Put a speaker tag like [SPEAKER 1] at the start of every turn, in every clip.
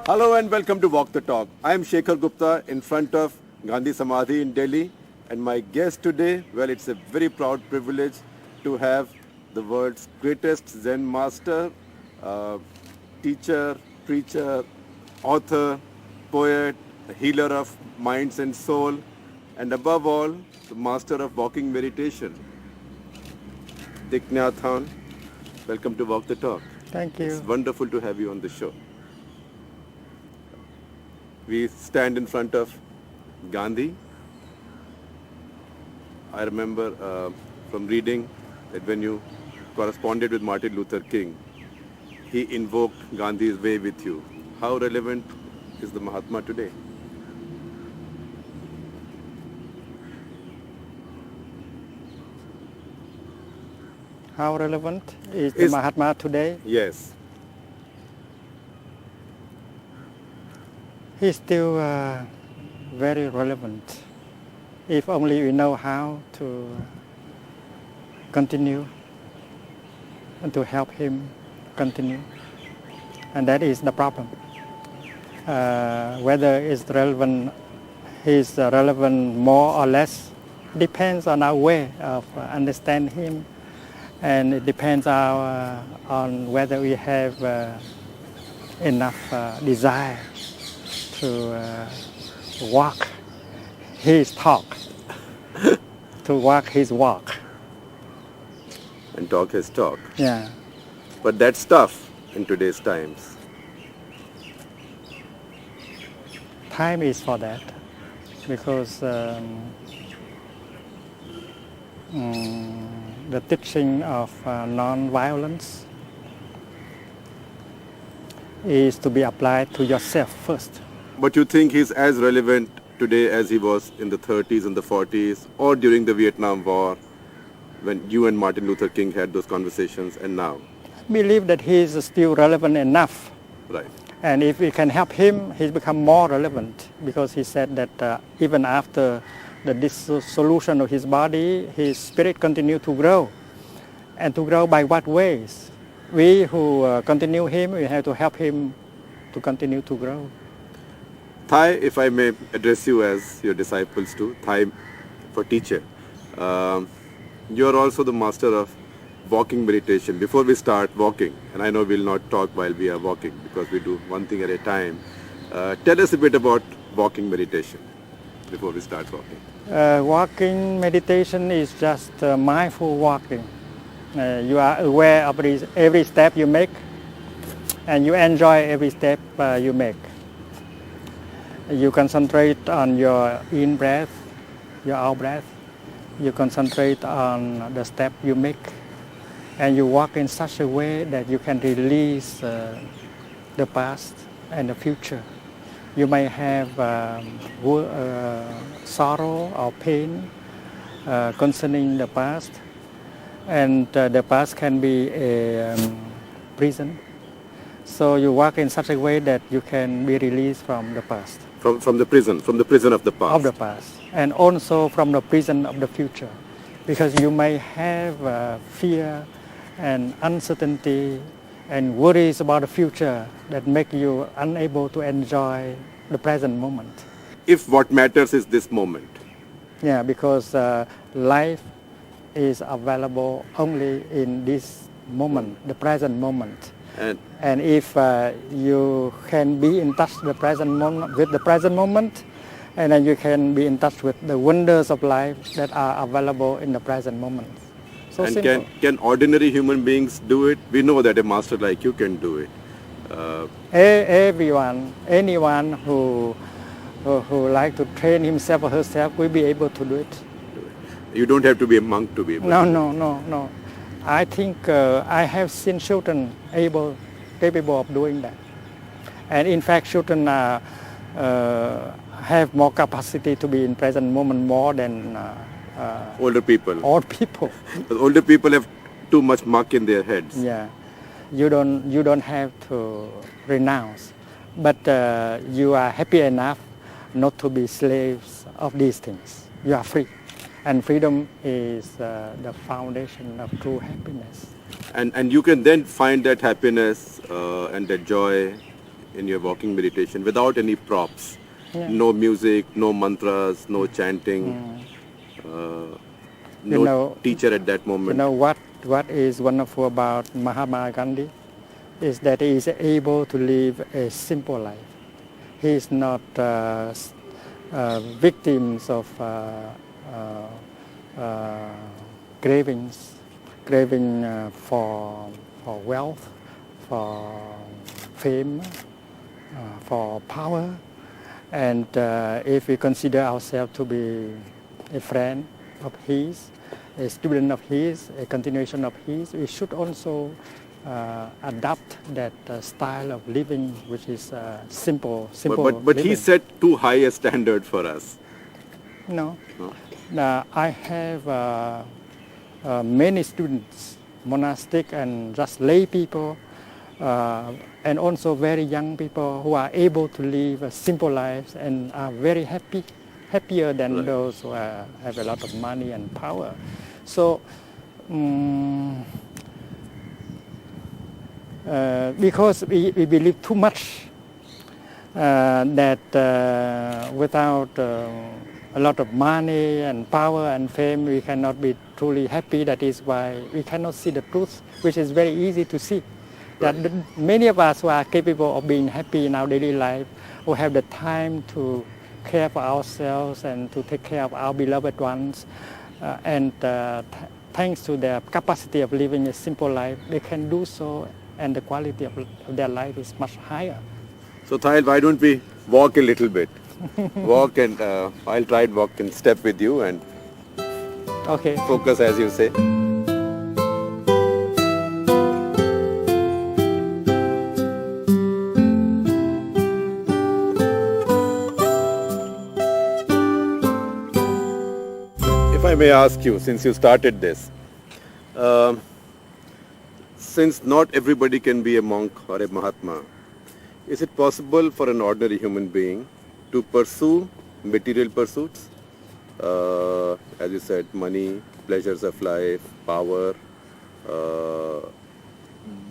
[SPEAKER 1] Hello and welcome to Walk the Talk. I am Shekhar Gupta in front of Gandhi Samadhi in Delhi, and my guest today, well, it's a very proud privilege to have the world's greatest Zen master, teacher, preacher, author, poet, a healer of minds and soul, and above all, the master of walking meditation, Thich Nhat Hanh. Welcome to Walk the Talk.
[SPEAKER 2] Thank you.
[SPEAKER 1] It's wonderful to have you on the show. We stand in front of Gandhi. I remember from reading that when you corresponded with Martin Luther King, he invoked Gandhi's way with you. How relevant is the Mahatma today?
[SPEAKER 2] How relevant is the Mahatma today?
[SPEAKER 1] Yes.
[SPEAKER 2] He's still very relevant if only we know how to continue and to help him continue. And that is the problem. Whether it's relevant, he's relevant more or less depends on our way of understanding him, and it depends on whether we have enough desire to walk his talk, to walk his walk.
[SPEAKER 1] And talk his talk.
[SPEAKER 2] Yeah.
[SPEAKER 1] But that's tough in today's times.
[SPEAKER 2] Time is for that, because the teaching of non-violence is to be applied to yourself first.
[SPEAKER 1] But you think he's as relevant today as he was in the 30s and the 40s or during the Vietnam War when you and Martin Luther King had those conversations, and now?
[SPEAKER 2] I believe that he is still relevant enough.
[SPEAKER 1] Right.
[SPEAKER 2] And if we can help him, he's become more relevant, because he said that even after the dissolution of his body, his spirit continued to grow. And to grow by what ways? We who continue him, we have to help him to continue to grow.
[SPEAKER 1] Thai, if I may address you as your disciples too, Thai for teacher. You're also the master of walking meditation. Before we start walking, and I know we'll not talk while we are walking because we do one thing at a time, tell us a bit about walking meditation before we start walking.
[SPEAKER 2] Walking meditation is just mindful walking. You are aware of every step you make, and you enjoy every step you make. You concentrate on your in breath, your out breath. You concentrate on the step you make, and you walk in such a way that you can release the past and the future. You may have sorrow or pain concerning the past, and the past can be a prison. So you walk in such a way that you can be released from the past.
[SPEAKER 1] From the prison of the past.
[SPEAKER 2] Of the past, and also from the prison of the future, because you may have fear and uncertainty and worries about the future that make you unable to enjoy the present moment.
[SPEAKER 1] If what matters is this moment.
[SPEAKER 2] Yeah, because life is available only in this moment, the present moment. And if you can be in touch with the present moment, and then you can be in touch with the wonders of life that are available in the present moment. So
[SPEAKER 1] and
[SPEAKER 2] simple.
[SPEAKER 1] Can ordinary human beings do it? We know that a master like you can do it.
[SPEAKER 2] Anyone who like to train himself or herself will be able to do it.
[SPEAKER 1] You don't have to be a monk to be able to do it.
[SPEAKER 2] No. I think I have seen children capable of doing that. And in fact, children have more capacity to be in present moment more than
[SPEAKER 1] older people.
[SPEAKER 2] Old people.
[SPEAKER 1] Older people have too much muck in their heads.
[SPEAKER 2] Yeah, you don't have to renounce, but you are happy enough not to be slaves of these things. You are free. And freedom is the foundation of true happiness.
[SPEAKER 1] And you can then find that happiness and that joy in your walking meditation without any props.
[SPEAKER 2] Yeah.
[SPEAKER 1] No music, no mantras, no chanting, no
[SPEAKER 2] know-
[SPEAKER 1] teacher at that
[SPEAKER 2] You
[SPEAKER 1] moment.
[SPEAKER 2] know what is wonderful about Mahatma Gandhi is that he is able to live a simple life. He is not victims of craving for wealth, for fame, for power. And if we consider ourselves to be a friend of his, a student of his, a continuation of his, we should also adopt that style of living, which is simple
[SPEAKER 1] But
[SPEAKER 2] living.
[SPEAKER 1] he set too high a standard for us.
[SPEAKER 2] No. I have many students, monastic and just lay people, and also very young people who are able to live simple lives and are very happier than
[SPEAKER 1] Right.
[SPEAKER 2] those who have a lot of money and power. So, because we believe too much that without a lot of money and power and fame, we cannot be truly happy. That is why we cannot see the truth, which is very easy to see. That many of us who are capable of being happy in our daily life, who have the time to care for ourselves and to take care of our beloved ones, and thanks to their capacity of living a simple life, they can do so, and the quality of their life is much higher.
[SPEAKER 1] So Thayil, why don't we walk a little bit? Walk and I'll try and walk in step with you and
[SPEAKER 2] Okay.
[SPEAKER 1] focus as you say. If I may ask you, since you started this, since not everybody can be a monk or a Mahatma, is it possible for an ordinary human being to pursue material pursuits? As you said, money, pleasures of life, power,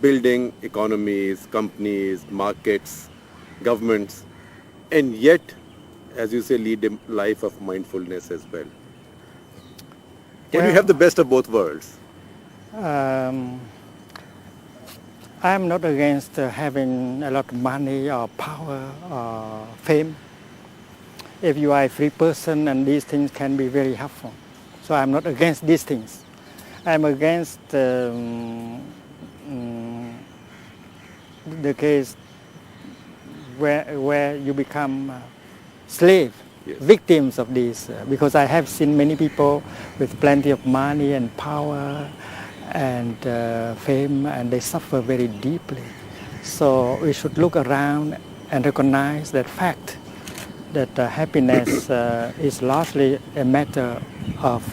[SPEAKER 1] building economies, companies, markets, governments, and yet, as you say, lead a life of mindfulness as well. Can you
[SPEAKER 2] Well-
[SPEAKER 1] have the best of both worlds?
[SPEAKER 2] I'm not against having a lot of money or power or fame. If you are a free person, and these things can be very helpful. So I'm not against these things. I'm against the case where you become slave,
[SPEAKER 1] Yes.
[SPEAKER 2] victims of this. Because I have seen many people with plenty of money and power and fame, and they suffer very deeply. So we should look around and recognize that fact, that happiness is largely a matter of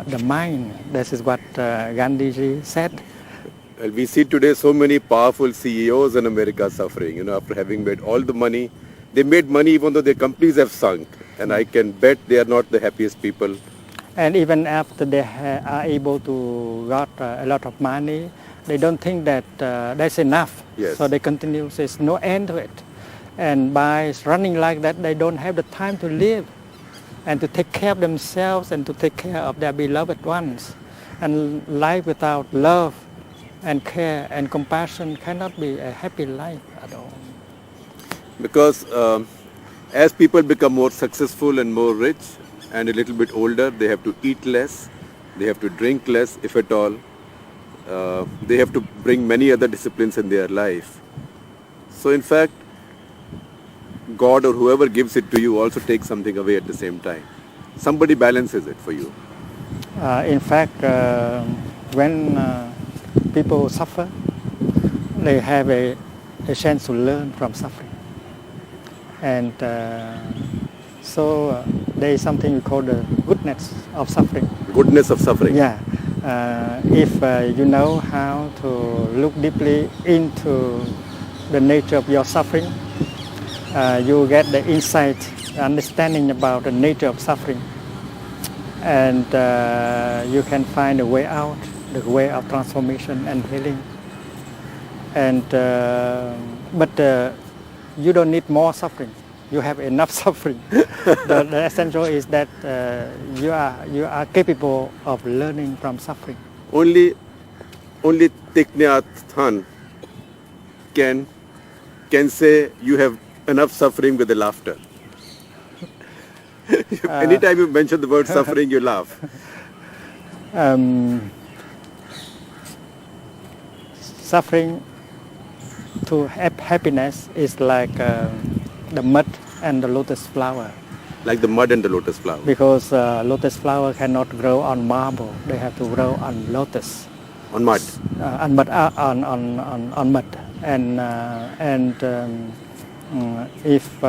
[SPEAKER 2] the mind. This is what Gandhiji said.
[SPEAKER 1] Well, we see today so many powerful CEOs in America suffering, after having made all the money. They made money even though their companies have sunk. And I can bet they are not the happiest people.
[SPEAKER 2] And even after they are able to got a lot of money, they don't think that that's enough.
[SPEAKER 1] Yes.
[SPEAKER 2] So they continue, there's no end to it. And by running like that, they don't have the time to live and to take care of themselves and to take care of their beloved ones. And life without love and care and compassion cannot be a happy life at all.
[SPEAKER 1] Because as people become more successful and more rich and a little bit older, they have to eat less, they have to drink less, if at all. They have to bring many other disciplines in their life. So in fact, God or whoever gives it to you also takes something away at the same time. Somebody balances it for you.
[SPEAKER 2] In fact, when people suffer, they have a chance to learn from suffering. And so there is something we call the goodness of suffering.
[SPEAKER 1] Goodness of suffering.
[SPEAKER 2] Yeah. If you know how to look deeply into the nature of your suffering, you get the insight, understanding about the nature of suffering. And you can find a way out, the way of transformation and healing. And but you don't need more suffering. You have enough suffering. The essential is that you are capable of learning from suffering.
[SPEAKER 1] Only Thich Nhat Hanh can say you have enough suffering with the laughter. Anytime you mention the word suffering, you laugh.
[SPEAKER 2] Suffering to happiness is like the mud and the lotus flower.
[SPEAKER 1] Like the mud and the lotus flower.
[SPEAKER 2] Because lotus flower cannot grow on marble; they have to grow on lotus.
[SPEAKER 1] On mud.
[SPEAKER 2] On mud, on mud, if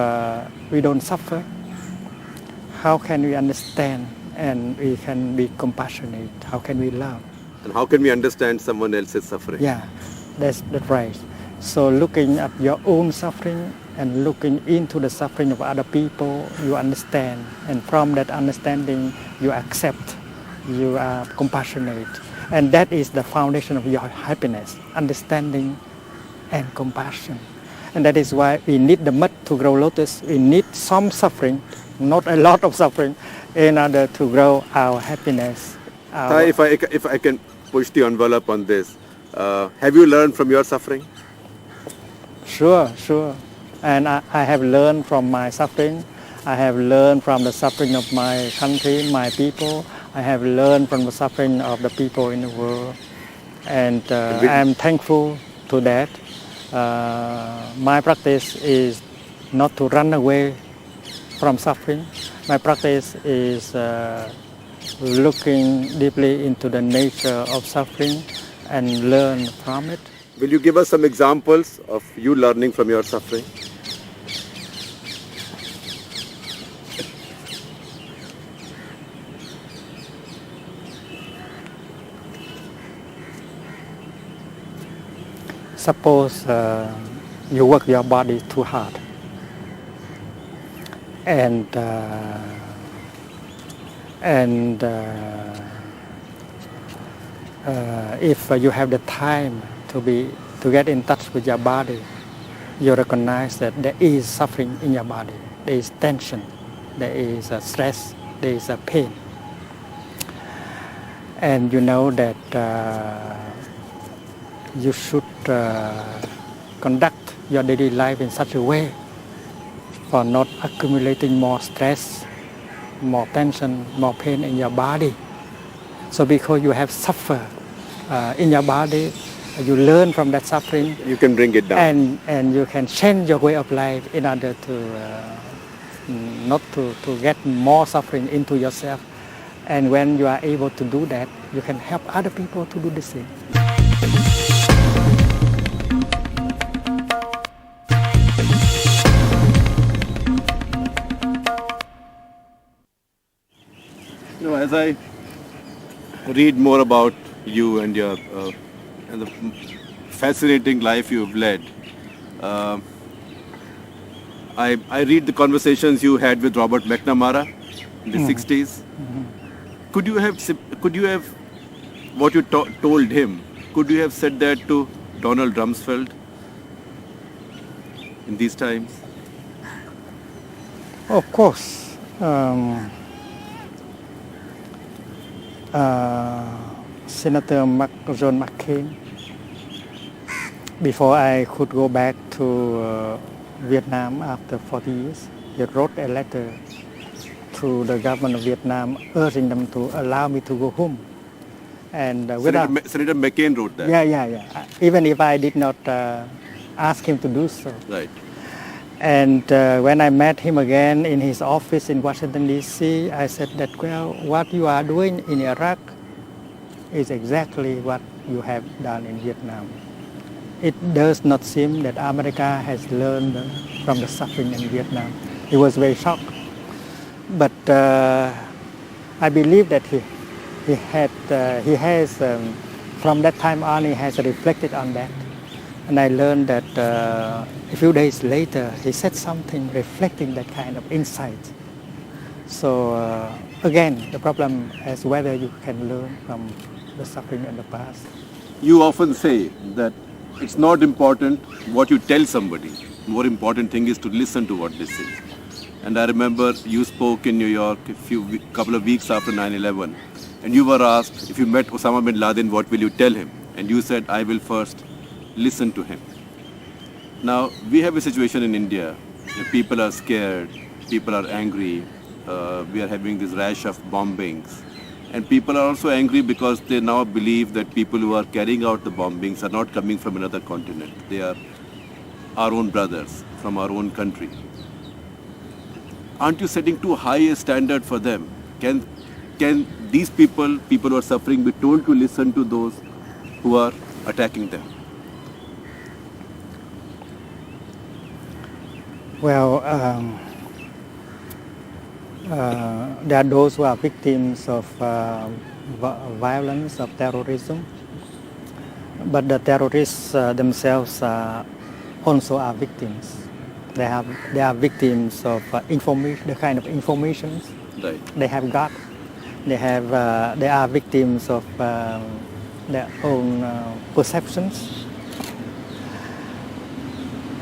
[SPEAKER 2] we don't suffer, how can we understand and we can be compassionate? How can we love?
[SPEAKER 1] And how can we understand someone else's suffering?
[SPEAKER 2] Yeah, that's right. So looking at your own suffering and looking into the suffering of other people, you understand, and from that understanding, you accept, you are compassionate. And that is the foundation of your happiness, understanding and compassion. And that is why we need the mud to grow lotus. We need some suffering, not a lot of suffering, in order to grow our happiness.
[SPEAKER 1] Thai, if I can push the envelope on this, have you learned from your suffering?
[SPEAKER 2] Sure. And I have learned from my suffering. I have learned from the suffering of my country, my people. I have learned from the suffering of the people in the world. And I am thankful to that. My practice is not to run away from suffering. My practice is looking deeply into the nature of suffering and learn from it.
[SPEAKER 1] Will you give us some examples of you learning from your suffering?
[SPEAKER 2] Suppose you work your body too hard, and if you have the time to get in touch with your body, you recognize that there is suffering in your body. There is tension, there is stress, there is pain, and you know that you should conduct your daily life in such a way for not accumulating more stress, more tension, more pain in your body. So because you have suffered in your body, you learn from that suffering.
[SPEAKER 1] You can bring it down.
[SPEAKER 2] And you can change your way of life in order to not to get more suffering into yourself. And when you are able to do that, you can help other people to do the same.
[SPEAKER 1] You know, as I read more about you and your and the fascinating life you've led, I read the conversations you had with Robert McNamara in the 60s. Mm-hmm. Could you have what you told him? Could you have said that to Donald Rumsfeld in these times?
[SPEAKER 2] Of course. Senator John McCain, before I could go back to Vietnam after 40 years, he wrote a letter to the government of Vietnam urging them to allow me to go home. And
[SPEAKER 1] Senator McCain wrote that?
[SPEAKER 2] Yeah. Even if I did not ask him to do so.
[SPEAKER 1] Right.
[SPEAKER 2] And when I met him again in his office in Washington, D.C., I said that, well, what you are doing in Iraq is exactly what you have done in Vietnam. It does not seem that America has learned from the suffering in Vietnam. He was very shocked. But I believe that he has, from that time on, he has reflected on that. And I learned that a few days later, he said something reflecting that kind of insight. So again, the problem is whether you can learn from the suffering in the past.
[SPEAKER 1] You often say that it's not important what you tell somebody, more important thing is to listen to what they say. And I remember you spoke in New York couple of weeks after 9/11, and you were asked if you met Osama bin Laden, what will you tell him? And you said, I will first listen to him. Now, we have a situation in India. People are scared, people are angry, we are having this rash of bombings. And people are also angry because they now believe that people who are carrying out the bombings are not coming from another continent. They are our own brothers from our own country. Aren't you setting too high a standard for them? Can these people who are suffering, be told to listen to those who are attacking them?
[SPEAKER 2] Well, there are those who are victims of violence, of terrorism, but the terrorists themselves also are victims. They are victims of information, the kind of information they have got. They are victims of their own perceptions.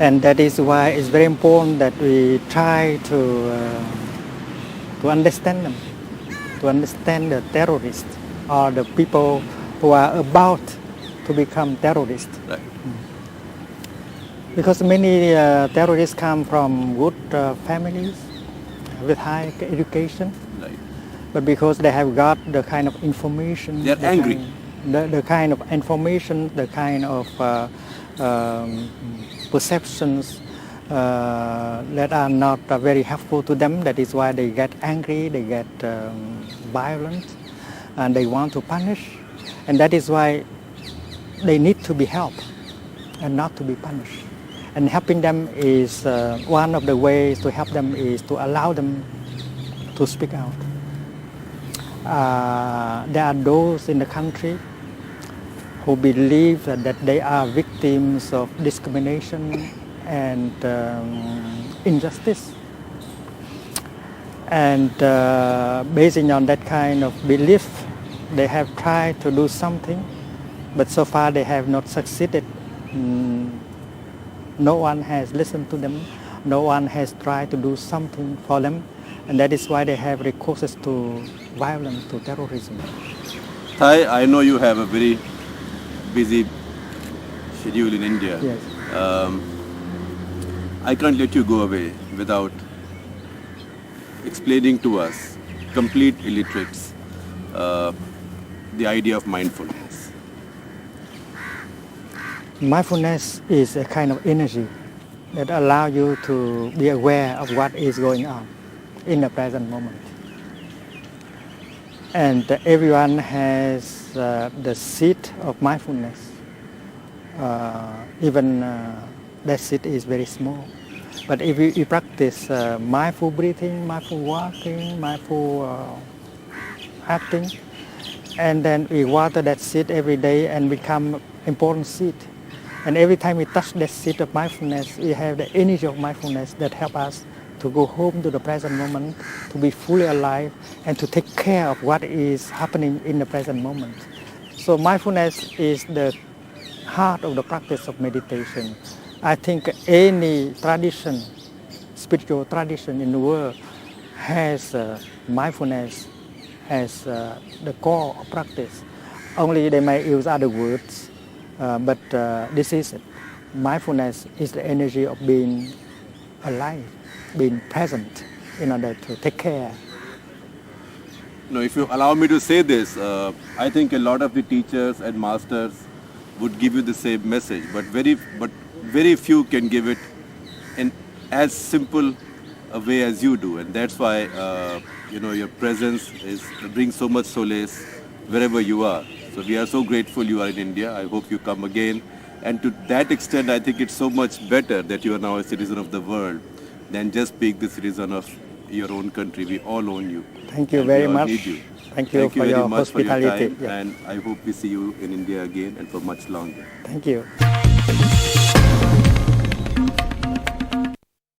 [SPEAKER 2] And that is why it's very important that we try to understand them, to understand the terrorists or the people who are about to become terrorists.
[SPEAKER 1] Right.
[SPEAKER 2] Because many terrorists come from good families with high education,
[SPEAKER 1] Right.
[SPEAKER 2] but because they have got the kind of information,
[SPEAKER 1] They are angry.
[SPEAKER 2] The kind of information, the kind of perceptions that are not very helpful to them. That is why they get angry, they get violent, and they want to punish. And that is why they need to be helped and not to be punished. And helping them is one of the ways to help them is to allow them to speak out. There are those in the country who believe that they are victims of discrimination and injustice. And basing on that kind of belief, they have tried to do something, but so far they have not succeeded. No one has listened to them. No one has tried to do something for them. And that is why they have recourse to violence, to terrorism.
[SPEAKER 1] Thai, I know you have a very busy schedule in India.
[SPEAKER 2] Yes.
[SPEAKER 1] I can't let you go away without explaining to us, complete illiterates, the idea of mindfulness.
[SPEAKER 2] Mindfulness is a kind of energy that allows you to be aware of what is going on in the present moment. And everyone has the seed of mindfulness. Even that seed is very small. But if you practice mindful breathing, mindful walking, mindful acting, and then we water that seed every day and become important seed. And every time we touch that seed of mindfulness, we have the energy of mindfulness that help us to go home to the present moment, to be fully alive, and to take care of what is happening in the present moment. So mindfulness is the heart of the practice of meditation. I think any tradition, spiritual tradition in the world has mindfulness as the core of practice. Only they may use other words, but this is it. Mindfulness is the energy of being alive, being present in order to take care.
[SPEAKER 1] Now, if you allow me to say this, I think a lot of the teachers and masters would give you the same message, but very few can give it in as simple a way as you do, and that's why your presence brings so much solace wherever you are. So we are so grateful you are in India. I hope you come again. And to that extent, I think it's so much better that you are now a citizen of the world than just being the citizen of your own country. We all own you.
[SPEAKER 2] Thank you
[SPEAKER 1] and
[SPEAKER 2] very
[SPEAKER 1] we all
[SPEAKER 2] much.
[SPEAKER 1] Need you.
[SPEAKER 2] Thank you for
[SPEAKER 1] very
[SPEAKER 2] your
[SPEAKER 1] much for your
[SPEAKER 2] hospitality.
[SPEAKER 1] time, and I hope we see you in India again and for much longer.
[SPEAKER 2] Thank you.